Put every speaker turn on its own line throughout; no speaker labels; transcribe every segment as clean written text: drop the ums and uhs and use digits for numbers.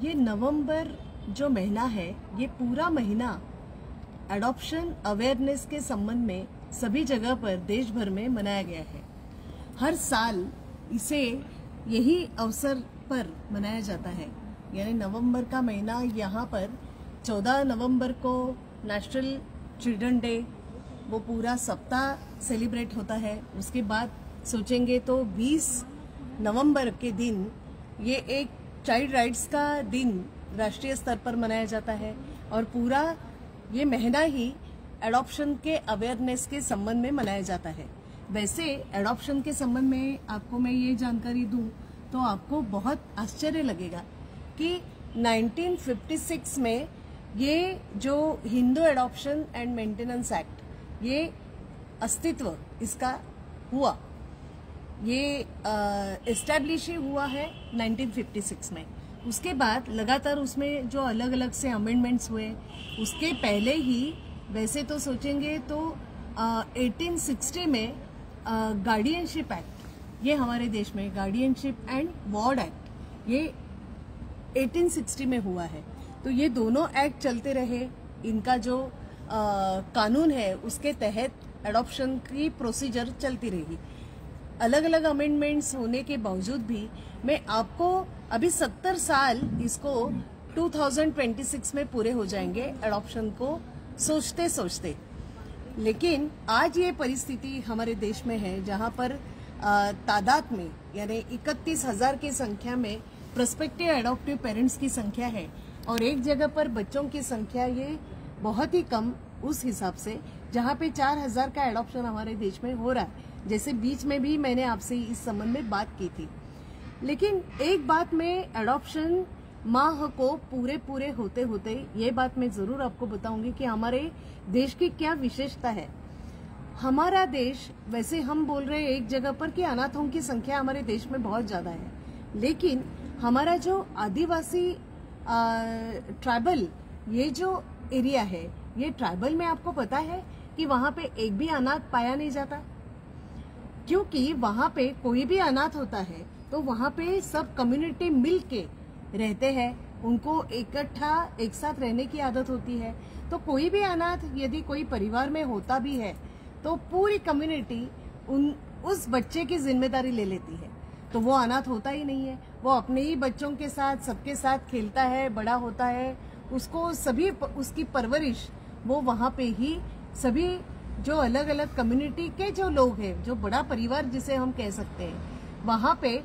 ये नवंबर जो महीना है, ये पूरा महीना एडॉप्शन अवेयरनेस के संबंध में सभी जगह पर देश भर में मनाया गया है। हर साल इसे यही अवसर पर मनाया जाता है, यानी नवंबर का महीना यहाँ पर 14 नवंबर को नेशनल चिल्ड्रन डे, वो पूरा सप्ताह सेलिब्रेट होता है। उसके बाद सोचेंगे तो 20 नवंबर के दिन ये एक चाइल्ड राइट्स का दिन राष्ट्रीय स्तर पर मनाया जाता है और पूरा ये महीना ही एडॉप्शन के अवेयरनेस के संबंध में मनाया जाता है। वैसे एडॉप्शन के संबंध में आपको मैं ये जानकारी दूं तो आपको बहुत आश्चर्य लगेगा कि 1956 में ये जो Hindu adoption and maintenance act, ये अस्तित्व इसका हुआ, ये एस्टैब्लिश ही हुआ है 1956 में। उसके बाद लगातार उसमें जो अलग अलग से अमेंडमेंट्स हुए, उसके पहले ही वैसे तो सोचेंगे तो 1860 में गार्डियनशिप एक्ट, ये हमारे देश में गार्डियनशिप एंड वार्ड एक्ट, ये 1860 में हुआ है। तो ये दोनों एक्ट चलते रहे। इनका जो कानून है उसके तहत एडॉप्शन की प्रोसीजर चलती रही। अलग अलग अमेंडमेंट्स होने के बावजूद भी मैं आपको अभी 70 साल इसको 2026 में पूरे हो जाएंगे एडॉप्शन को सोचते सोचते। लेकिन आज ये परिस्थिति हमारे देश में है जहां पर तादाद में यानी 31,000 की संख्या में प्रोस्पेक्टिव एडॉप्टिव पेरेंट्स की संख्या है और एक जगह पर बच्चों की संख्या ये बहुत ही कम उस हिसाब से, जहां पे 4,000 का एडॉप्शन हमारे देश में हो रहा है। जैसे बीच में भी मैंने आपसे इस संबंध में बात की थी। लेकिन एक बात मैं एडॉप्शन माह को पूरे होते होते ये बात मैं जरूर आपको बताऊंगी कि हमारे देश की क्या विशेषता है। हमारा देश, वैसे हम बोल रहे हैं एक जगह पर कि अनाथों की संख्या हमारे देश में बहुत ज्यादा है, लेकिन हमारा जो आदिवासी ट्राइबल ये जो एरिया है, ये ट्राइबल में आपको पता है कि वहां पे एक भी अनाथ पाया नहीं जाता, क्योंकि वहां पे कोई भी अनाथ होता है तो वहां पे सब कम्युनिटी मिल के रहते हैं, उनको इकट्ठा एक साथ रहने की आदत होती है। तो कोई भी अनाथ यदि कोई परिवार में होता भी है तो पूरी कम्युनिटी उस बच्चे की जिम्मेदारी ले लेती है, तो वो अनाथ होता ही नहीं है। वो अपने ही बच्चों के साथ सबके साथ खेलता है, बड़ा होता है, उसको सभी उसकी परवरिश वो वहां पे ही सभी जो अलग अलग कम्युनिटी के जो लोग हैं, जो बड़ा परिवार जिसे हम कह सकते हैं, वहां पे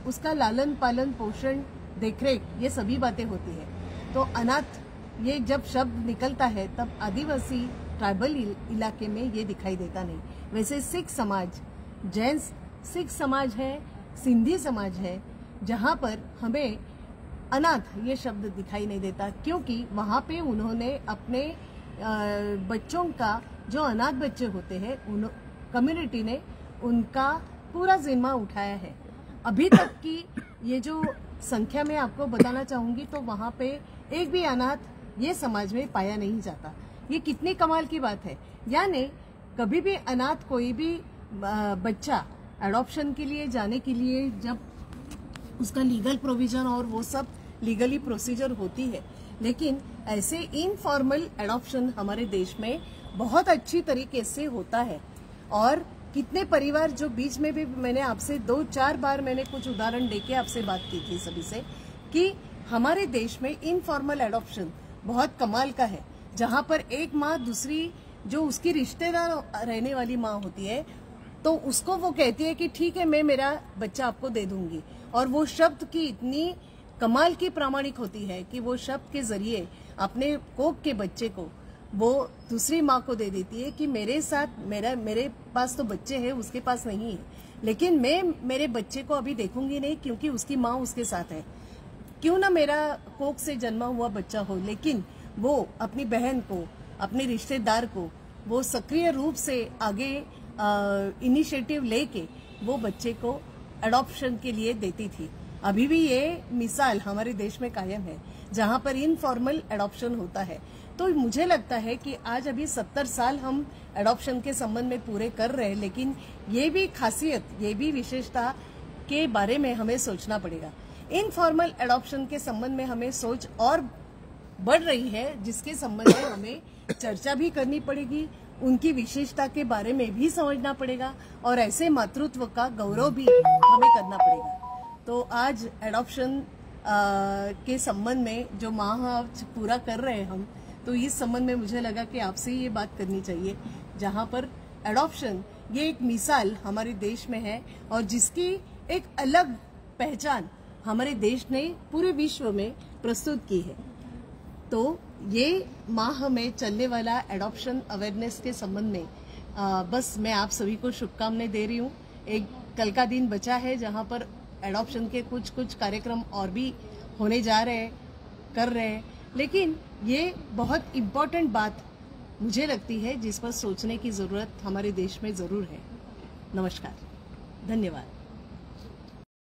उसका लालन पालन पोषण देखरेख ये सभी बातें होती है। तो अनाथ ये जब शब्द निकलता है तब आदिवासी ट्राइबल इलाके में ये दिखाई देता नहीं। वैसे सिख समाज, जैन सिख समाज है, सिंधी समाज है, जहां पर हमें अनाथ ये शब्द दिखाई नहीं देता, क्योंकि वहां पे उन्होंने अपने बच्चों का जो अनाथ बच्चे होते हैं कम्युनिटी ने उनका पूरा जिम्मा उठाया है। अभी तक की ये जो संख्या मैं आपको बताना चाहूंगी तो वहां पे एक भी अनाथ ये समाज में पाया नहीं जाता। ये कितनी कमाल की बात है। यानी कभी भी अनाथ कोई भी बच्चा एडॉप्शन के लिए जाने के लिए जब उसका लीगल प्रोविजन और वो सब लीगली प्रोसीजर होती है, लेकिन ऐसे इनफॉर्मल एडॉप्शन हमारे देश में बहुत अच्छी तरीके से होता है। और कितने परिवार जो बीच में भी मैंने आपसे 2-4 बार मैंने कुछ उदाहरण देके आपसे बात की थी सभी से कि हमारे देश में इनफॉर्मल एडॉप्शन बहुत कमाल का है, जहां पर एक माँ दूसरी जो उसकी रिश्तेदार रहने वाली माँ होती है तो उसको वो कहती है कि ठीक है मैं मेरा बच्चा आपको दे दूंगी, और वो शब्द की इतनी कमाल की प्रामाणिक होती है कि वो शब्द के जरिए अपने कोख के बच्चे को वो दूसरी माँ को दे देती है कि मेरे साथ मेरे पास तो बच्चे हैं, उसके पास नहीं है, लेकिन मैं मेरे बच्चे को अभी देखूंगी नहीं क्योंकि उसकी माँ उसके साथ है। क्यों ना मेरा कोख से जन्मा हुआ बच्चा हो, लेकिन वो अपनी बहन को, अपने रिश्तेदार को वो सक्रिय रूप से आगे इनिशिएटिव लेके वो बच्चे को एडॉप्शन के लिए देती थी। अभी भी ये मिसाल हमारे देश में कायम है जहां पर इनफॉर्मल एडॉप्शन होता है। तो मुझे लगता है कि आज अभी 70 साल हम एडॉप्शन के संबंध में पूरे कर रहे हैं, लेकिन ये भी खासियत, ये भी विशेषता के बारे में हमें सोचना पड़ेगा। इनफॉर्मल एडॉप्शन के संबंध में हमें सोच और बढ़ रही है, जिसके संबंध में हमें चर्चा भी करनी पड़ेगी, उनकी विशेषता के बारे में भी समझना पड़ेगा और ऐसे मातृत्व का गौरव भी हमें करना पड़ेगा। तो आज एडॉप्शन के संबंध में जो माह पूरा कर रहे हैं हम, तो इस संबंध में मुझे लगा कि आपसे ये बात करनी चाहिए, जहां पर एडॉप्शन ये एक मिसाल हमारे देश में है और जिसकी एक अलग पहचान हमारे देश ने पूरे विश्व में प्रस्तुत की है। तो ये माह में चलने वाला एडॉप्शन अवेयरनेस के संबंध में बस मैं आप सभी को शुभकामनाएं दे रही हूँ। एक कल का दिन बचा है जहां पर एडॉप्शन के कुछ कार्यक्रम और भी होने जा रहे हैं, कर रहे हैं, लेकिन ये बहुत इम्पोर्टेंट बात मुझे लगती है जिस पर सोचने की जरूरत हमारे देश में जरूर है। नमस्कार, धन्यवाद।